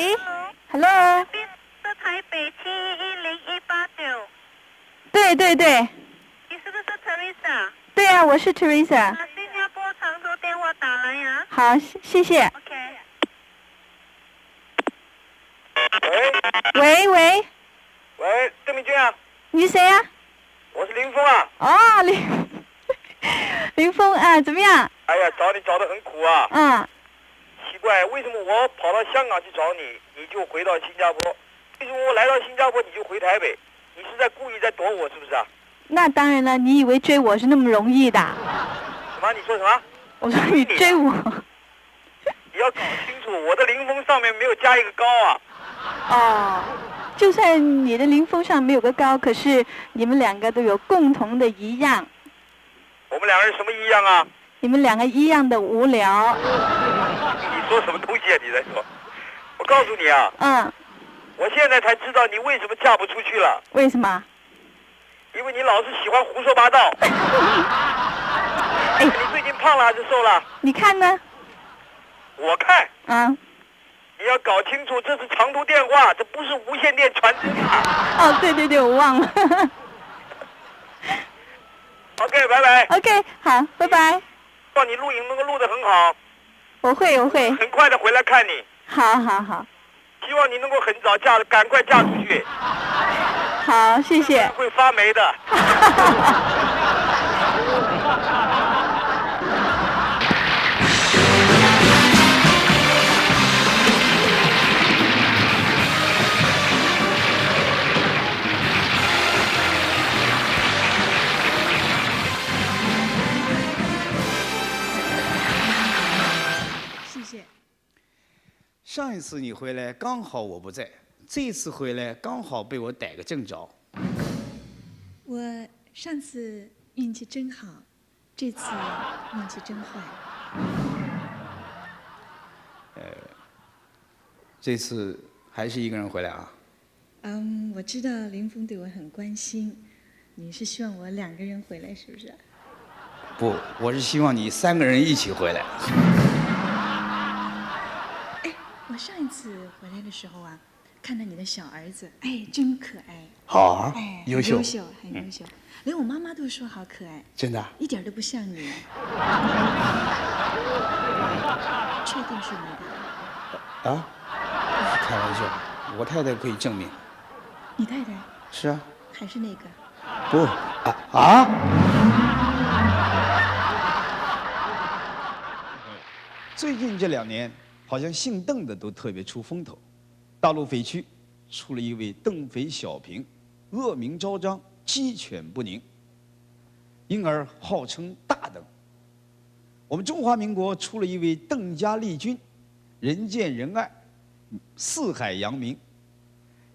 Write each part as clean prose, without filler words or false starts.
喂 ，Hello。是台北710189。对对对。你是不是 Teresa？ 对啊，我是 Teresa。新加坡长途电话打来呀。好，谢谢。OK。喂。喂，邓明君啊。你是谁呀？我是林峰啊。哦，林峰啊，怎么样？哎呀，找你找得很苦啊。嗯。奇怪，为什么我跑到香港去找你，你就回到新加坡？为什么我来到新加坡你就回台北？你是在故意在躲我是不是啊？那当然了，你以为追我是那么容易的？什么？你说什么？我说你追我。你要搞清楚，我的林峰上面没有加一个高啊。哦，就算你的林峰上没有个高，可是你们两个都有共同的一样。我们两个人什么一样啊？你们两个一样的无聊。你说什么东西啊？你在说？我告诉你啊。嗯。我现在才知道你为什么嫁不出去了。为什么？因为你老是喜欢胡说八道。哎，你最近胖了还是瘦了？你看呢？我看。嗯。你要搞清楚，这是长途电话，这不是无线电传真啊。哦，对，我忘了。OK， 拜拜。OK， 好，拜拜。希望你录影能够录得很好。我会。很快的回来看你。好。希望你能够很早赶快嫁出去。好，谢谢。会发霉的。谢谢。上一次你回来刚好我不在，这次回来刚好被我逮个正着。我上次运气真好，这次运气真坏。这次还是一个人回来啊？我知道林峰对我很关心，你是希望我2个人回来是不是？不，我是希望你3个人一起回来。我上一次回来的时候啊，看到你的小儿子，真可爱。好啊，优秀，很优秀，连我妈妈都说好可爱。真的？一点都不像你。确定是你的？啊？开玩笑，我太太可以证明。你太太？是啊。还是那个？不，啊？最近这2年，好像姓邓的都特别出风头。大陆匪区出了一位邓匪小平，恶名昭彰，鸡犬不宁，因而号称大邓。我们中华民国出了一位邓家丽君，人见人爱，四海扬名，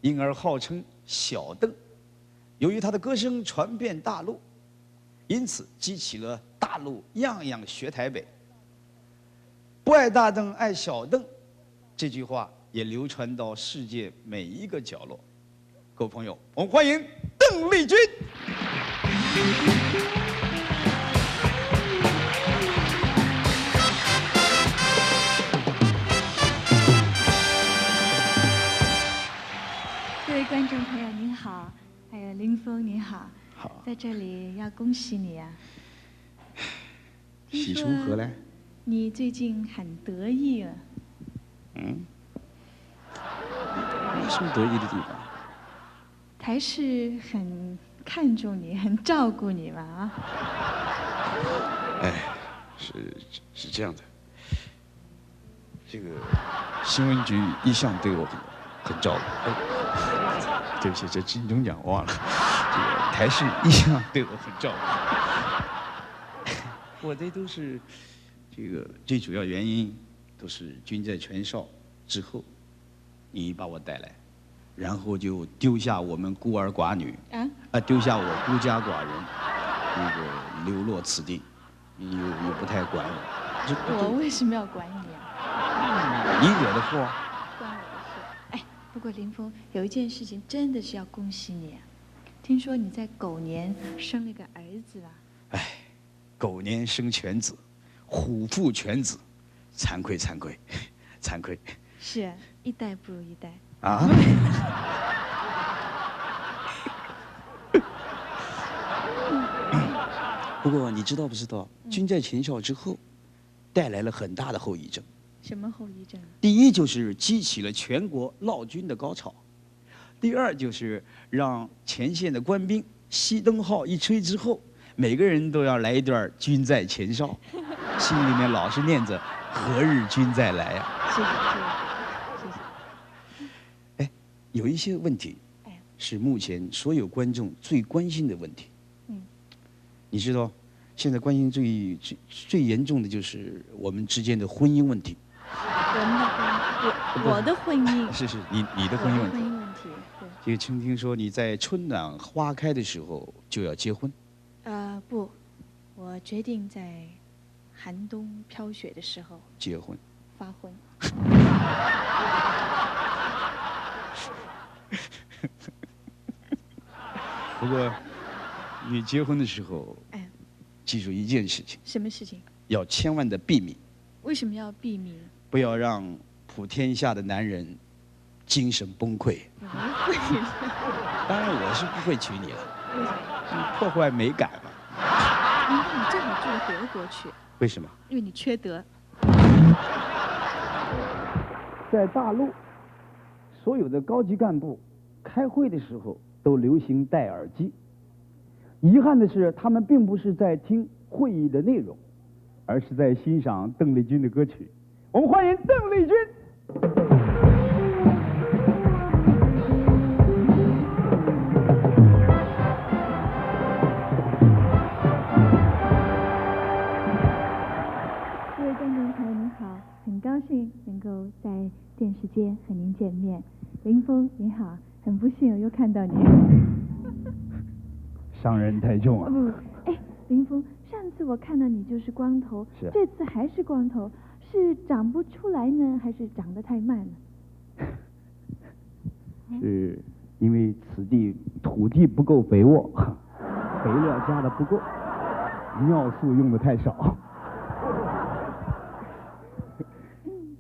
因而号称小邓。由于他的歌声传遍大陆，因此激起了大陆样样学台北。不爱大邓爱小邓，这句话也流传到世界每一个角落。各位朋友，我们欢迎邓丽君。各位观众朋友您好，还有林峰您好。好。在这里要恭喜你啊！喜出何来？你最近很得意了。有什么得意的地方？台视很看重你，很照顾你嘛啊。是这样的。这个新闻局一向对我很照顾。对不起，这金钟奖忘了。这个台视一向对我很照顾。我这都是这个最主要原因，都是军在全少之后，你把我带来，然后就丢下我们孤儿寡女，丢下我孤家寡人，那个流落此地，你又不太管我。我为什么要管你啊？你惹的祸。关我的事。不过林峰有一件事情真的是要恭喜你啊，听说你在狗年生了个儿子啊。狗年生犬子，虎父犬子，惭愧。是。一代不如一代。啊？不过你知道不知道，军在前哨之后，带来了很大的后遗症。什么后遗症？第一就是激起了全国闹军的高潮，第二就是让前线的官兵熄灯号一吹之后，每个人都要来一段军在前哨，心里面老是念着何日军再来呀、谢谢谢谢。哎，有一些问题是目前所有观众最关心的问题。你知道，现在关心最严重的就是我们之间的婚姻问题。我的婚姻是你的婚姻问题。婚姻问题，对。也曾听说你在春暖花开的时候就要结婚。不，我决定在寒冬飘雪的时候结婚。发婚。不过，你结婚的时候，记住一件事情。什么事情？要千万的避免。为什么要避免？不要让普天下的男人精神崩溃。当然，我是不会娶你了。你破坏美感嘛。你正好住到德国去。为什么？因为你缺德。在大陆，所有的高级干部开会的时候都流行戴耳机。遗憾的是，他们并不是在听会议的内容，而是在欣赏邓丽君的歌曲。我们欢迎邓丽君。各位观众朋友您好，很高兴能够在电视间和您见面。林峰您好，很不幸我又看到你。伤人太重啊！不，林峰，上次我看到你就是光头，是这次还是光头，是长不出来呢，还是长得太慢了？是因为此地土地不够肥沃，肥料加的不够，尿素用的太少。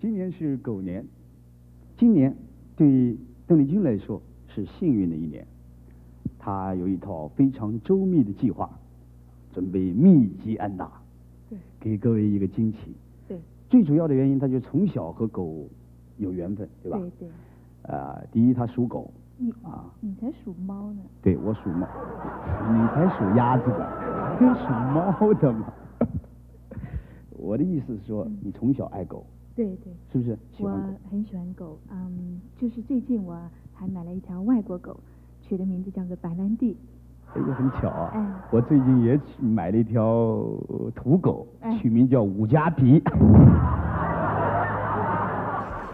今年是狗年，今年对邓丽君来说是幸运的一年。她有一套非常周密的计划，准备密集安打，给各位一个惊喜。对，最主要的原因，她就从小和狗有缘分，对吧？对对。第一，她属狗。你才属猫呢。对，我属猫，你才属鸭子的，跟属猫的嘛。我的意思是说，你从小爱狗。对对。是不是？我很喜欢狗，就是最近我还买了一条外国狗。取的名字叫做白兰地。哎呀，很巧啊！我最近也买了一条土狗，取名叫五加皮。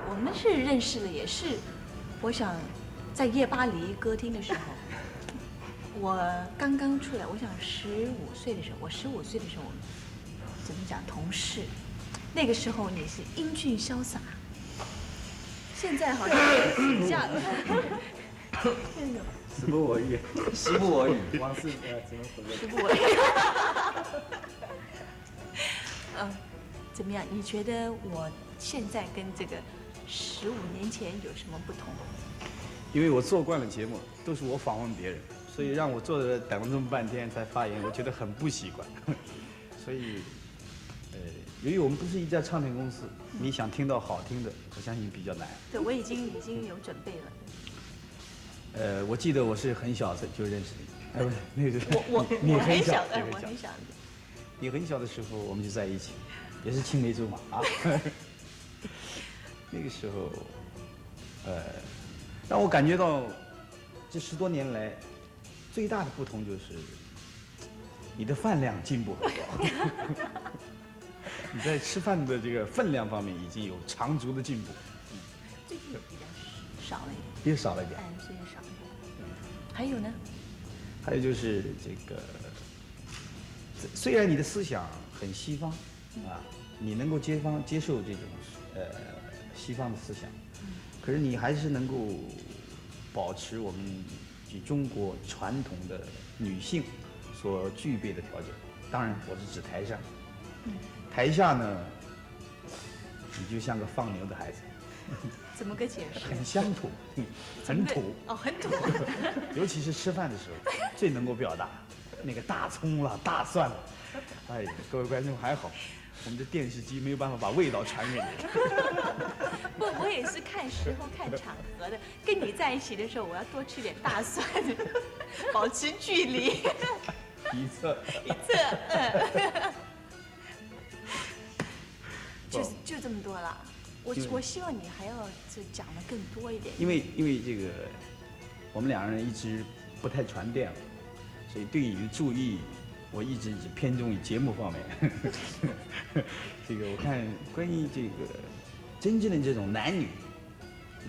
我们是认识的，也是，我想在夜巴黎歌厅的时候，我刚刚出来，我想15岁的时候，我15岁的时候，怎么讲同事，那个时候你是英俊潇洒，现在好像比较。时不我与，时不我与，往事只能回味。时不我与。怎么样？你觉得我现在跟这个15年前有什么不同？因为我做惯了节目，都是我访问别人，所以让我坐着等了这么半天才发言，我觉得很不习惯。所以，由于我们不是一家唱片公司，你想听到好听的，我相信比较难。对，我已经有准备了。我记得我是很小就认识你，不是那个我很小的，我很小的。你很小的时候我们就在一起，也是青梅竹马啊。那个时候，让我感觉到这10多年来最大的不同就是你的饭量进步很高。你在吃饭的这个分量方面已经有长足的进步。最近比较少了一点。也少了一点。最近少了一点。还有呢？还有就是这个，虽然你的思想很西方，你能够接受这种西方的思想，可是你还是能够保持我们中国传统的女性所具备的条件。当然，我是指台上。台下呢，你就像个放牛的孩子。怎么个解释？很乡土，很土。哦，很土。尤其是吃饭的时候，最能够表达那个大葱了、大蒜了。哎呀，各位观众还好，我们的电视机没有办法把味道传给你。不，我也是看时候、看场合的。跟你在一起的时候，我要多吃点大蒜，保持距离。一侧。就这么多了。我希望你还要讲的更多一点。因为这个，我们两个人一直不太传电了，所以对你的注意，我一直偏重于节目方面。这个我看关于这个真正的这种男女，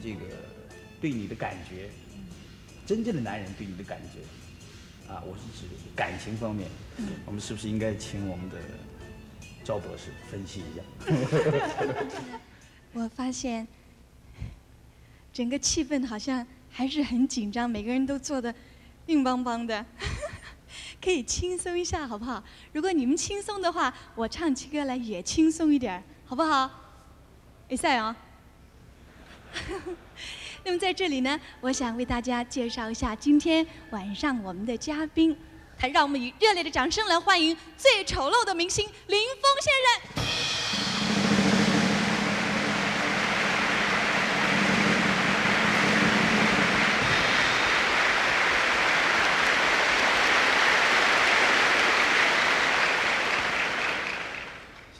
这个对你的感觉，真正的男人对你的感觉，啊，我是指感情方面，我们是不是应该请我们的赵博士分析一下？我发现整个气氛好像还是很紧张，每个人都坐得硬邦邦的，可以轻松一下好不好？如果你们轻松的话，我唱起歌来也轻松一点，好不好？会赛哦。那么在这里呢，我想为大家介绍一下今天晚上我们的嘉宾，让我们以热烈的掌声来欢迎最丑陋的明星林峰先生。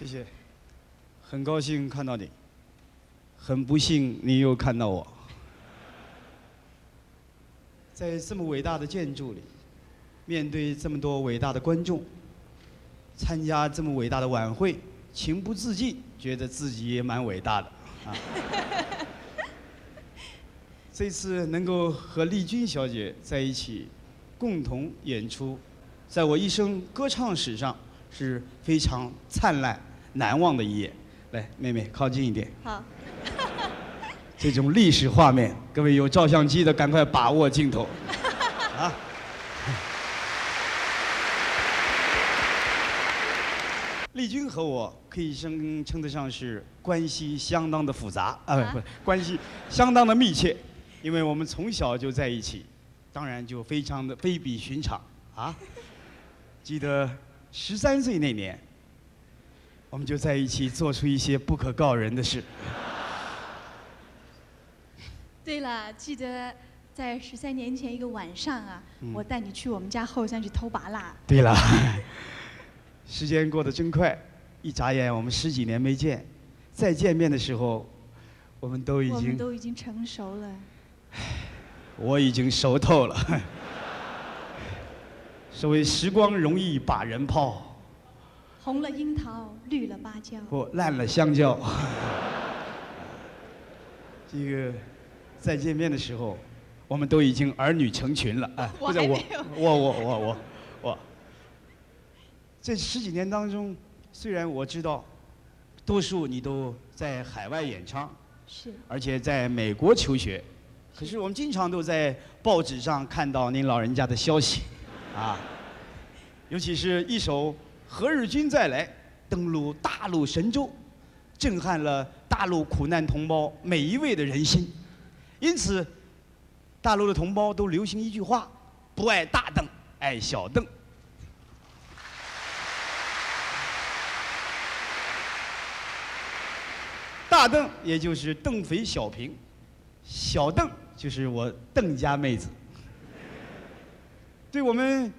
谢谢，很高兴看到你，很不幸你又看到我。在这么伟大的建筑里，面对这么多伟大的观众，参加这么伟大的晚会，情不自禁觉得自己也蛮伟大的啊。这次能够和丽君小姐在一起，共同演出，在我一生歌唱史上是非常灿烂难忘的一页。来，妹妹靠近一点。好。这种历史画面，各位有照相机的赶快把握镜头。啊。丽君和我可以称得上是关系相当的复杂不，关系相当的密切，因为我们从小就在一起，当然就非常的非比寻常啊。记得13岁那年，我们就在一起做出一些不可告人的事。对了，记得在13年前一个晚上啊，我带你去我们家后山去偷拔蜡。对了，时间过得真快，一眨眼我们10几年没见，再见面的时候，我们都已经成熟了。我已经熟透了。所谓时光容易把人泡，红了樱桃，绿了芭蕉，不烂了香蕉。这个再见面的时候，我们都已经儿女成群了啊！我还没有。我。这10几年当中，虽然我知道，多数你都在海外演唱，是，而且在美国求学，可是我们经常都在报纸上看到您老人家的消息，啊，尤其是一首《何日君再来》登陆大陆神州，震撼了大陆苦难同胞每一位的人心，因此，大陆的同胞都流行一句话：不爱大邓，爱小邓。大邓也就是邓肥小平，小邓就是我邓家妹子。对我们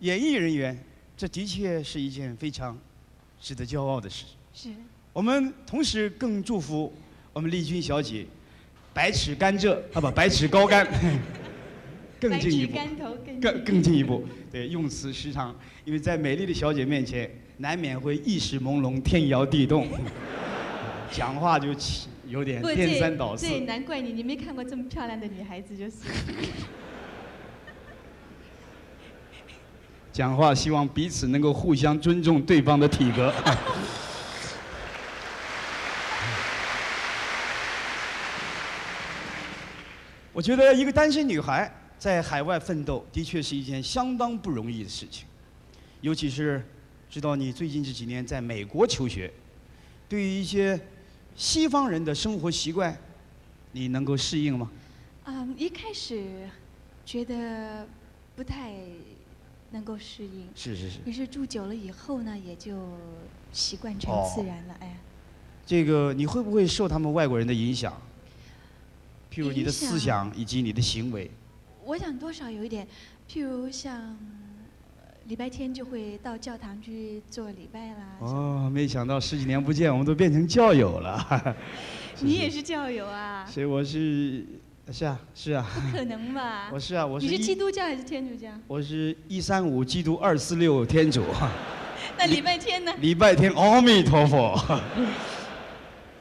演艺人员，这的确是一件非常值得骄傲的事。是。我们同时更祝福我们丽君小姐，百尺甘蔗啊不，百尺高杆，更进一步，更进一步。对，用词时常，因为在美丽的小姐面前，难免会意识朦胧、天摇地动。讲话就有点颠三倒四。这也难怪你，你没看过这么漂亮的女孩子就是。讲话希望彼此能够互相尊重对方的体格。我觉得一个单身女孩在海外奋斗，的确是一件相当不容易的事情，尤其是知道你最近这几年在美国求学，对于一些西方人的生活习惯，你能够适应吗？一开始觉得不太能够适应，是。可是住久了以后呢，也就习惯成自然了。哎，这个你会不会受他们外国人的影响？譬如你的思想以及你的行为。我想多少有一点，譬如像礼拜天就会到教堂去做礼拜啦。哦，没想到10几年不见，我们都变成教友了。你也是教友啊？所以我是啊。不可能吧？我是啊，你是基督教还是天主教？我是135基督246天主。那礼拜天呢？礼拜天，阿弥陀佛。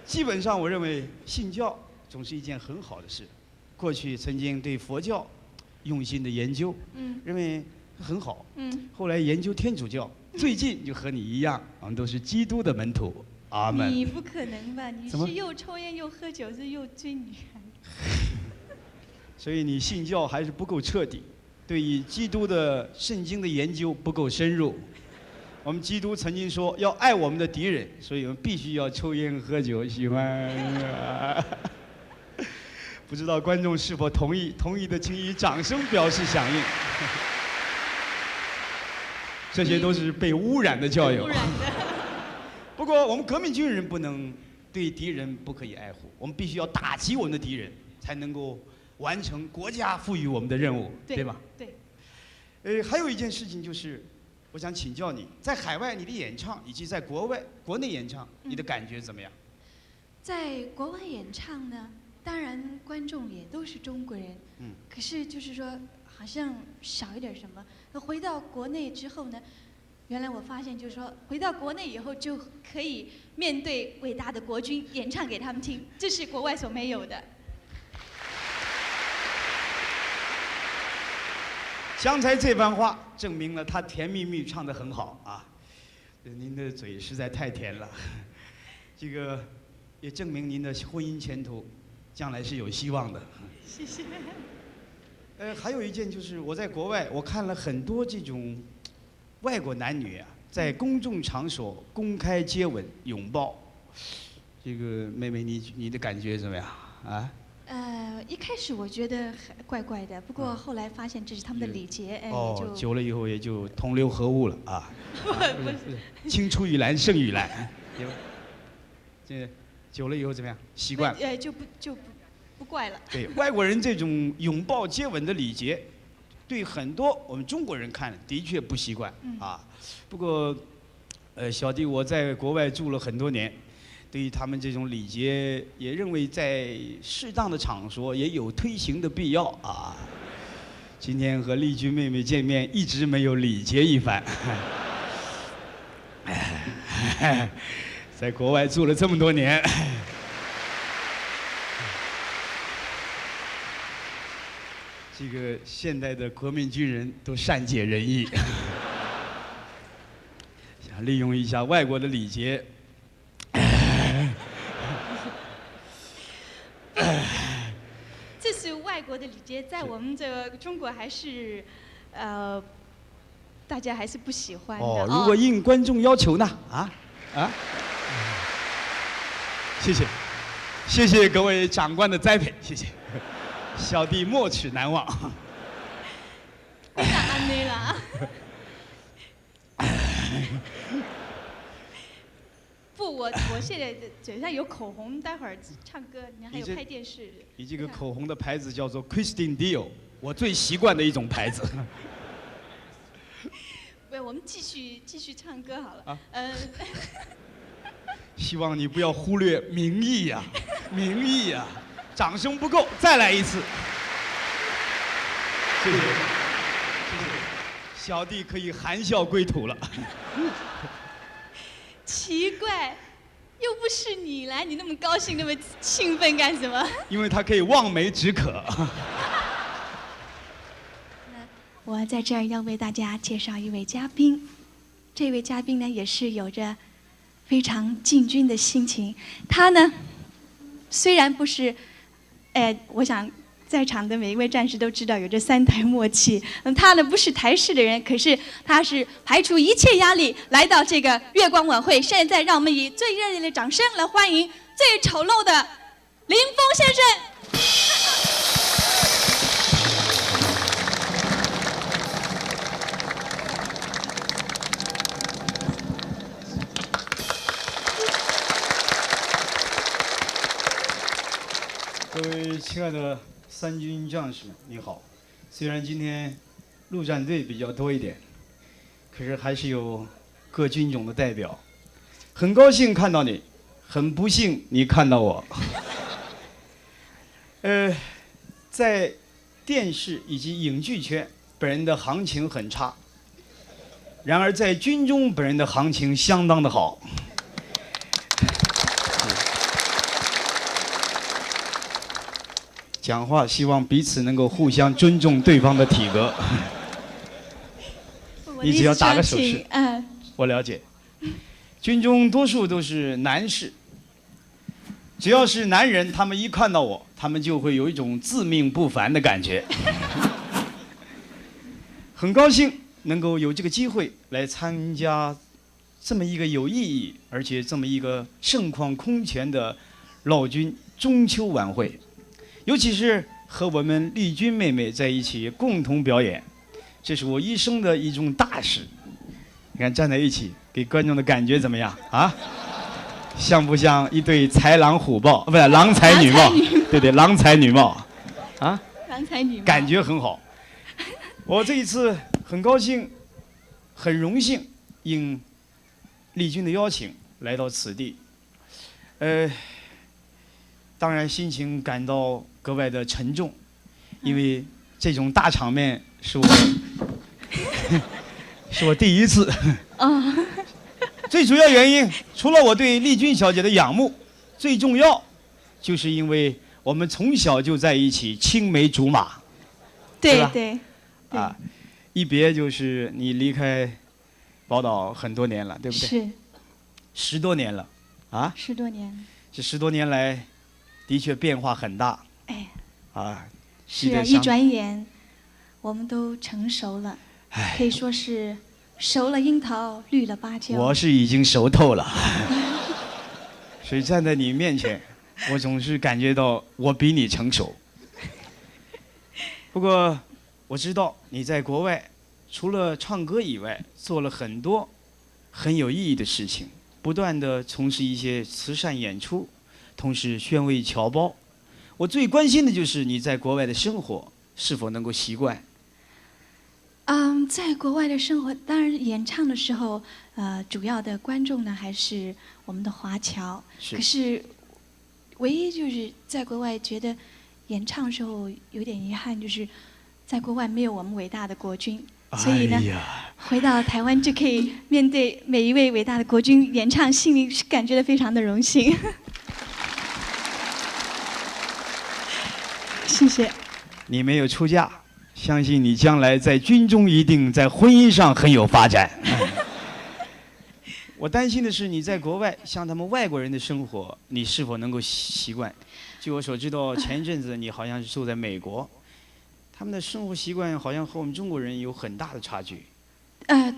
基本上，我认为信教总是一件很好的事。过去曾经对佛教用心的研究，认为很好。后来研究天主教，最近就和你一样，我们都是基督的门徒。阿门。你不可能吧？你是又抽烟又喝酒，是又追女孩。所以你信教还是不够彻底，对于基督的圣经的研究不够深入。我们基督曾经说要爱我们的敌人，所以我们必须要抽烟喝酒，喜欢。不知道观众是否同意？同意的请以掌声表示响应。这些都是被污染的教友。污染的。不过我们革命军人不能对敌人不可以爱护，我们必须要打击我们的敌人，才能够完成国家赋予我们的任务，对吧？对。还有一件事情就是，我想请教你，在海外你的演唱以及在国内演唱，你的感觉怎么样？在国外演唱呢，当然观众也都是中国人，可是就是说好像少一点什么。那回到国内之后呢，原来我发现就是说，回到国内以后就可以面对伟大的国军演唱给他们听，这是国外所没有的。刚才这番话证明了他甜蜜蜜唱得很好啊，您的嘴实在太甜了，这个也证明您的婚姻前途将来是有希望的。谢谢。还有一件就是我在国外我看了很多这种外国男女啊，在公众场所公开接吻拥抱，这个妹妹你的感觉怎么样啊？一开始我觉得怪怪的，不过后来发现这是他们的礼节，就久了以后也就同流合污了啊。不是，青出于蓝胜于蓝，对吧？这久了以后怎么样？习惯。就不怪了。对，外国人这种拥抱接吻的礼节，对很多我们中国人看的确不习惯啊。不过，小弟我在国外住了很多年。对于他们这种礼节，也认为在适当的场所也有推行的必要啊。今天和丽君妹妹见面，一直没有礼节一番。在国外住了这么多年，这个现代的革命军人都善解人意，想利用一下外国的礼节。这是外国的礼节，在我们这个中国还是，大家还是不喜欢的。如果应观众要求呢？谢谢各位长官的栽培，谢谢，小弟没齿难忘。那安内啦。不，我现在嘴上有口红，待会儿唱歌，你还有拍电视。你这个口红的牌子叫做 Christian Dior， 我最习惯的一种牌子。不，我们继续唱歌好了。希望你不要忽略民意呀，民意呀！掌声不够，再来一次。谢谢，小弟可以含笑归途了。奇怪，又不是你来，你那么高兴，那么兴奋干什么？因为他可以望梅止渴。我在这儿要为大家介绍一位嘉宾，这位嘉宾呢也是有着非常进军的心情。他呢，虽然不是，我想在场的每一位战士都知道有着3台默契。他呢不是台式的人，可是他是排除一切压力来到这个月光晚会。现在让我们以最热烈的掌声来欢迎最丑陋的林峰先生。亲爱的三军将士们，你好。虽然今天陆战队比较多一点，可是还是有各军种的代表。很高兴看到你，很不幸你看到我。在电视以及影剧圈，本人的行情很差；然而在军中，本人的行情相当的好。讲话希望彼此能够互相尊重对方的体格。你只要打个手势，我了解。军中多数都是男士，只要是男人，他们一看到我，他们就会有一种自命不凡的感觉。很高兴能够有这个机会来参加这么一个有意义，而且这么一个盛况空前的老军中秋晚会。尤其是和我们丽君妹妹在一起共同表演，这是我一生的一种大事。你看站在一起，给观众的感觉怎么样啊？像不像一对豺狼虎豹？不是郎才女貌？对对，郎才女貌啊！郎才女貌，感觉很好。我这一次很高兴，很荣幸应丽君的邀请来到此地。当然心情感到格外的沉重，因为这种大场面是我是我第一次。最主要原因，除了我对丽君小姐的仰慕，最重要就是因为我们从小就在一起青梅竹马。对对。啊，一别就是你离开宝岛很多年了，对不对？是。10多年了，啊？10多年。这10多年来，的确变化很大。哎。啊。是啊，一转眼，我们都成熟了，可以说是熟了樱桃，绿了芭蕉。我是已经熟透了，所以站在你面前，我总是感觉到我比你成熟。不过我知道你在国外，除了唱歌以外，做了很多很有意义的事情，不断地从事一些慈善演出，同时宣慰侨胞。我最关心的就是你在国外的生活是否能够习惯。在国外的生活，当然演唱的时候，主要的观众呢还是我们的华侨。可是，唯一就是在国外觉得演唱的时候有点遗憾，就是在国外没有我们伟大的国军，所以呢，回到台湾就可以面对每一位伟大的国军演唱，心里是感觉到非常的荣幸。谢谢。你没有出嫁，相信你将来在军中一定在婚姻上很有发展。我担心的是你在国外，像他们外国人的生活，你是否能够习惯？据我所知道，前一阵子你好像是住在美国，他们的生活习惯好像和我们中国人有很大的差距。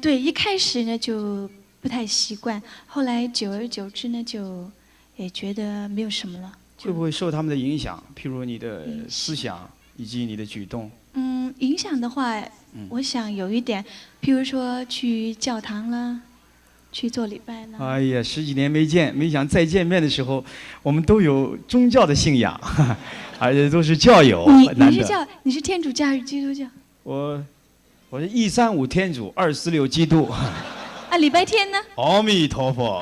对，一开始呢就不太习惯，后来久而久之呢就也觉得没有什么了。会不会受他们的影响？譬如你的思想以及你的举动？影响的话，我想有一点，譬如说去教堂啦，去做礼拜啦。哎呀，10几年没见，没想再见面的时候，我们都有宗教的信仰，而且都是教友。你是天主教还是基督教？我是135天主，246基督。礼拜天呢？阿弥陀佛。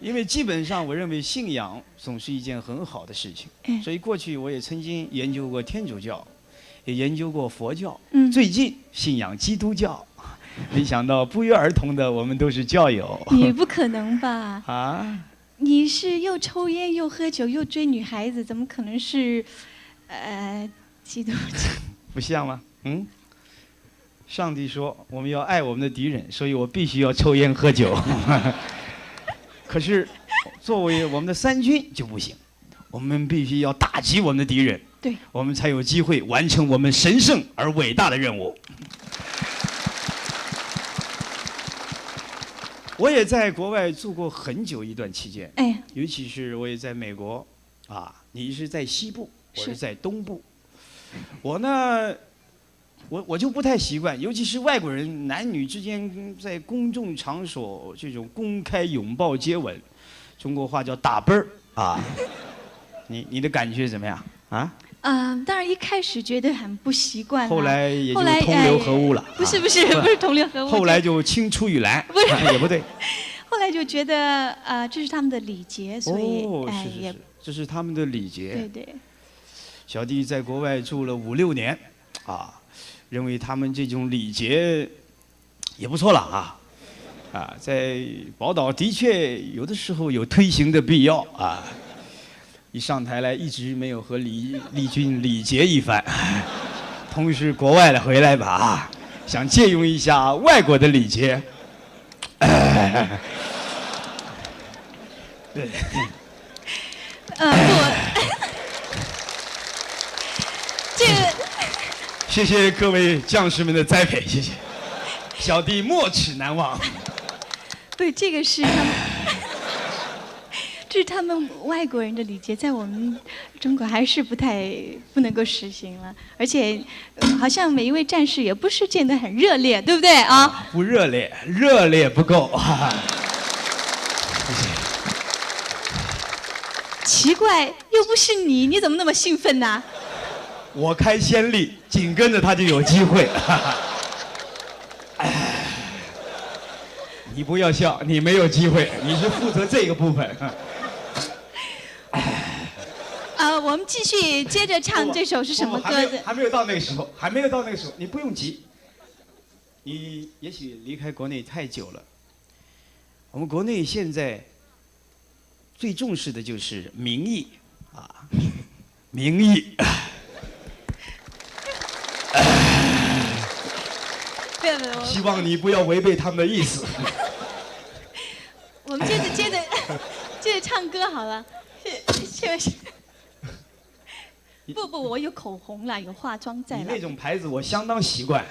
因为基本上我认为信仰总是一件很好的事情，所以过去我也曾经研究过天主教，也研究过佛教，最近信仰基督教，没想到不约而同的我们都是教友。你不可能吧？啊？你是又抽烟又喝酒又追女孩子，怎么可能是基督教？不像吗？上帝说我们要爱我们的敌人，所以我必须要抽烟喝酒。可是，作为我们的三军就不行，我们必须要打击我们的敌人，对，我们才有机会完成我们神圣而伟大的任务。我也在国外住过很久一段期间，尤其是我也在美国，你是在西部，我是在东部，我呢。我就不太习惯，尤其是外国人男女之间在公众场所这种公开拥抱接吻，中国话叫打啵儿啊。你的感觉怎么样啊？当然一开始觉得很不习惯，后来也就同流合污了。不是不是同流合污。后来就青出于蓝，不是也不对。后来就觉得这是他们的礼节，所以是，这是他们的礼节。对对。小弟在国外住了5、6年，认为他们这种礼节也不错了在宝岛的确有的时候有推行的必要一上台来一直没有和丽君礼节一番，同时国外的回来吧想借用一下外国的礼节，对，这个，谢谢各位将士们的栽培，谢谢，小弟没齿难忘。对，这个是他们。这是他们外国人的礼节，在我们中国还是不能够实行了，而且好像每一位战士也不是见得很热烈，对不对啊？不热烈，热烈不够。谢谢。奇怪，又不是你，你怎么那么兴奋呢？我开先例，紧跟着他就有机会。你不要笑，你没有机会，你是负责这个部分。我们继续接着唱这首是什么歌的？还没有到那个时候，还没有到那个时候，你不用急。你也许离开国内太久了。我们国内现在最重视的就是民意民意。希望你不要违背他们的意思。我们接着唱歌好了，是。不，我有口红了，有化妆在了。你那种牌子我相当习惯。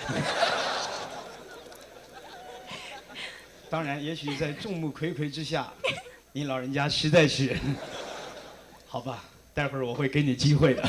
当然，也许在众目睽睽之下，您老人家实在是，好吧，待会儿我会给你机会的。